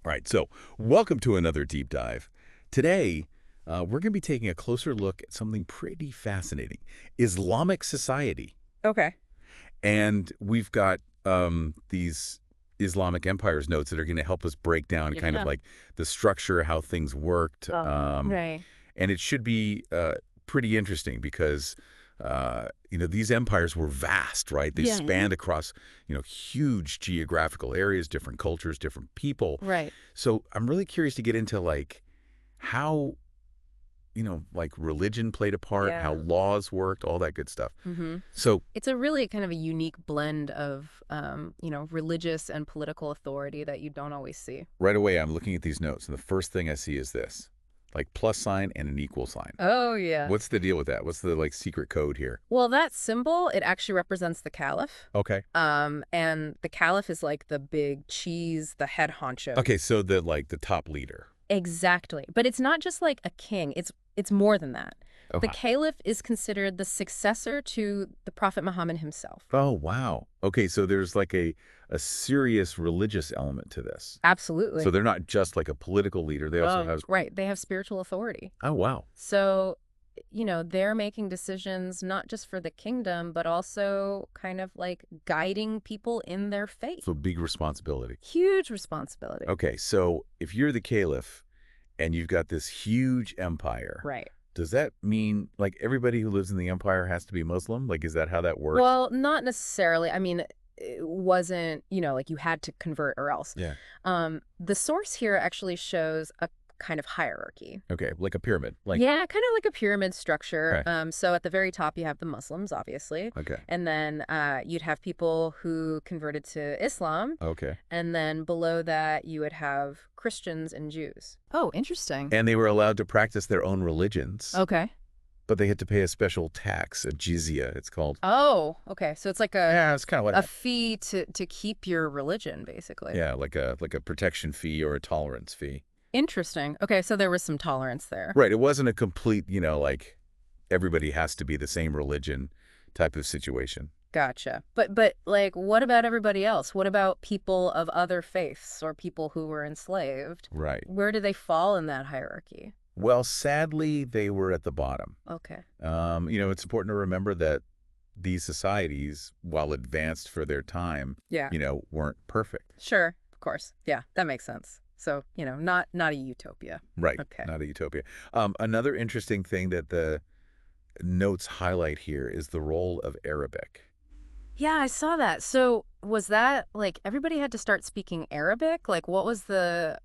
All right, so welcome to another deep dive. Today, we're going to be taking a closer look at something pretty fascinating, Islamic society. Okay. And we've got these Islamic empires notes that are going to help us break down kind of Yeah. like the structure, how things worked. Right. And it should be pretty interesting because, these empires were vast, right? They Yeah. spanned across, huge geographical areas, different cultures, different people. Right. So I'm really curious to get into like how, like religion played a part, how Yeah. laws worked, all that good stuff. hmm So It's a really kind of a unique blend of, religious and political authority that you don't always see. right away, I'm looking at these notes, and the first thing I see is this, like plus sign and an equal sign. Oh, yeah. What's the deal with that? What's the like secret code here? Well, that symbol, it actually represents the caliph. Okay. And the caliph is like the big cheese, the head honcho. Okay, so the top leader. Exactly. But it's not just like a king. It's more than that. The Okay. caliph is considered the successor to the Prophet Muhammad himself. Oh, wow. Okay, so there's like a serious religious element to this. So Absolutely. they're not just like a political leader. They also have. Right. They have spiritual authority. Oh, wow. So, they're making decisions not just for the kingdom, but also kind of like guiding people in their faith. So big responsibility. Huge responsibility. Okay, so if you're the caliph and you've got this huge empire, Right. does that mean like everybody who lives in the empire has to be Muslim? Like, is that how that works? Well, not necessarily. I mean, it wasn't, like you had to convert or else. Yeah. The source here actually shows a kind of hierarchy. Okay, like a pyramid. Like, Yeah, kind of like a pyramid structure. okay, So at the very top, you have the Muslims, obviously. okay, And then you'd have people who converted to Islam. okay. And then below that, you would have Christians and Jews. Oh, interesting. And they were allowed to practice their own religions, Okay. but they had to pay a special tax, a jizya, it's called. Oh, okay. So it's like Yeah, it's kind of a like, fee to keep your religion, basically. yeah, like a protection fee or a tolerance fee. Interesting. Okay, so there was some tolerance there. Right. It wasn't a complete, like everybody has to be the same religion type of situation. Gotcha. But like, what about everybody else? What about people of other faiths or people who were enslaved? Right. Where do they fall in that hierarchy? Well, sadly, they were at the bottom. Okay. It's important to remember that these societies, while advanced for their time, Yeah. weren't perfect. Sure. Of course. Yeah, that makes sense. So, not a utopia. Right. Okay. Not a utopia. Another interesting thing that the notes highlight here is the role of Arabic. Yeah, I saw that. So, was that like everybody had to start speaking Arabic? Like what was the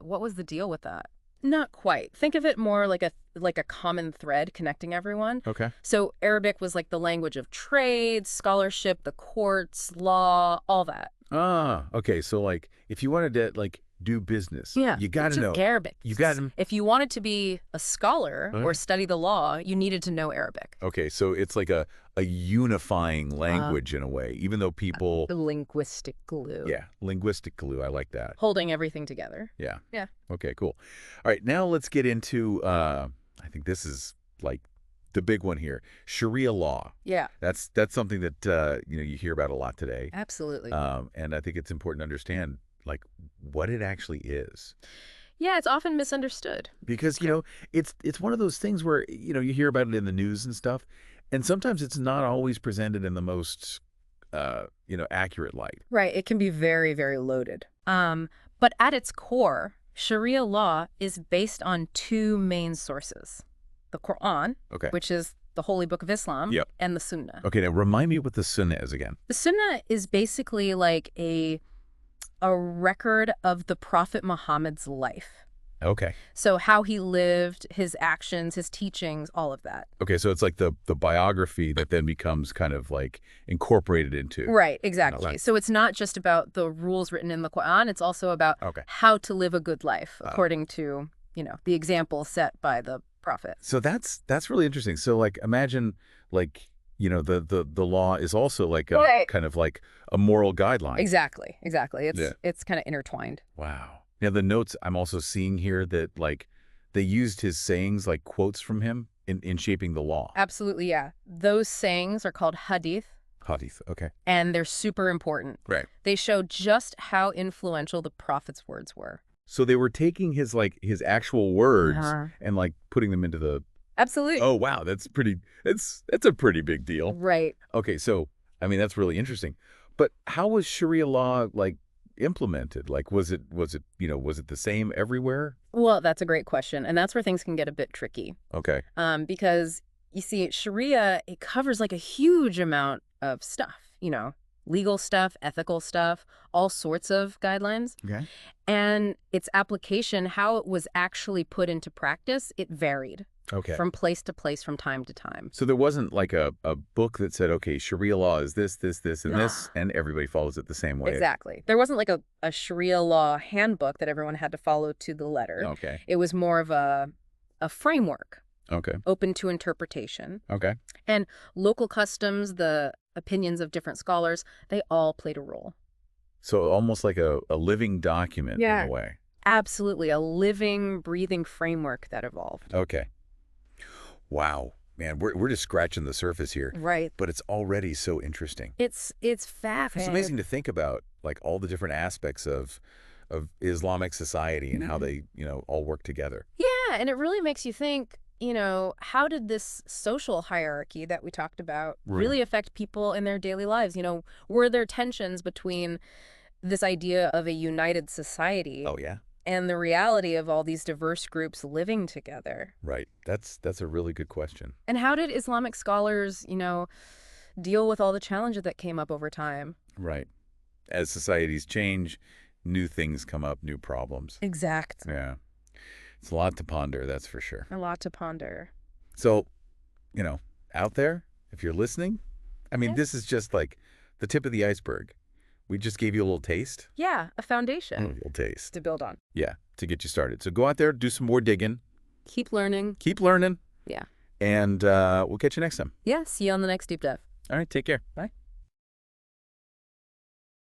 deal with that? Not quite. Think of it more like a common thread connecting everyone. Okay. So, Arabic was like the language of trade, scholarship, the courts, law, all that. Ah, okay. So like if you wanted to like do business, Yeah, you got it's to just know. Arabic. You got to. If you wanted to be a scholar or Okay. study the law, you needed to know Arabic. Okay, so it's like a unifying language in a way, even though people, The linguistic glue. yeah, linguistic glue. I like that. Holding everything together. Yeah. Yeah. Okay, cool. All right, now let's get into, I think this is like the big one here, Sharia law. Yeah, That's something that, you hear about a lot today. absolutely. And I think it's important to understand like what it actually is. Yeah, it's often misunderstood. Because, it's one of those things where, you hear about it in the news and stuff, and sometimes it's not always presented in the most, accurate light. Right. It can be very, very loaded. But at its core, Sharia law is based on two main sources: the Quran, Okay. which is the holy book of Islam, Yep. and the Sunnah. Okay, now remind me what the sunnah is again. The Sunnah is basically like a record of the Prophet Muhammad's life. Okay. So how he lived, his actions, his teachings, all of that. Okay, so it's like the biography that then becomes kind of like incorporated into. Right, exactly. right. So it's not just about the rules written in the Quran, it's also about Okay. how to live a good life according to, the example set by the Prophet. So that's really interesting. So like imagine like, the law is also like a Right. kind of like a moral guideline. Exactly. It's Yeah. it's kind of intertwined. Wow. Now the notes I'm also seeing here that like they used his sayings like quotes from him in shaping the law. Absolutely, yeah. Those sayings are called hadith, Hadith. Okay. and they're super important. Right. They show just how influential the Prophet's words were. So they were taking his actual words Uh-huh. and like putting them into the. Absolutely. Oh wow, that's a pretty big deal. Right. Okay, so I mean that's really interesting. But how was Sharia law like implemented? Like was it the same everywhere? Well, that's a great question. And that's where things can get a bit tricky. Okay. Because you see, Sharia, it covers like a huge amount of stuff, legal stuff, ethical stuff, all sorts of guidelines. Okay. And its application, how it was actually put into practice, it varied Okay. from place to place from time to time. So there wasn't like a book that said, okay, Sharia law is this, and Nah. this, and everybody follows it the same way. Exactly. There wasn't like a Sharia law handbook that everyone had to follow to the letter. Okay. It was more of a framework Okay. open to interpretation. Okay. And local customs, the opinions of different scholars, they all played a role. So almost like a living document in Yeah. a way. Absolutely. A living, breathing framework that evolved. Okay. Wow. Man, we're just scratching the surface here, Right. but it's already so interesting. It's It's fascinating. amazing to think about like all the different aspects of Islamic society and how they, all work together. Yeah, and it really makes you think, how did this social hierarchy that we talked about Right. really affect people in their daily lives? Were there tensions between this idea of a united society Oh yeah. and the reality of all these diverse groups living together? Right. That's a really good question. And how did Islamic scholars, deal with all the challenges that came up over time? Right. As societies change, new things come up, new problems. Exactly. Yeah. It's a lot to ponder, that's for sure. A lot to ponder. So, out there, if you're listening, I mean, Yeah. this is just like the tip of the iceberg. We just gave you a little taste. Yeah, a foundation A little taste. to build on. Yeah, to get you started. So go out there, do some more digging, Keep learning. keep learning, Yeah. and we'll catch you next time. Yeah, see you on the next deep dive. All right, take care. Bye.